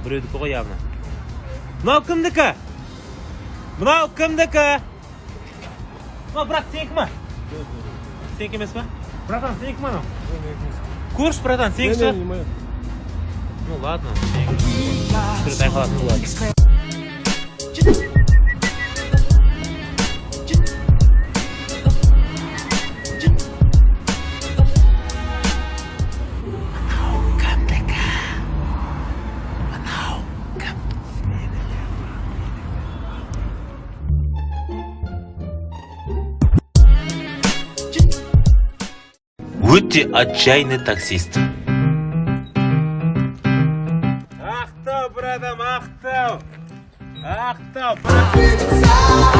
Біреудікі ғой явно. Мынау кімдікі? Мынау кімдікі? Мынау брат сенікі ма? Сенікі емес па? Братан, сенікі ма? Көрші, братан, сенікі шығар? Ну ладно, сенікі. Түрі тайқалатын болады. Өте отчаянный таксист. Ақтау, братам, Ақтау. Ақтау, брат.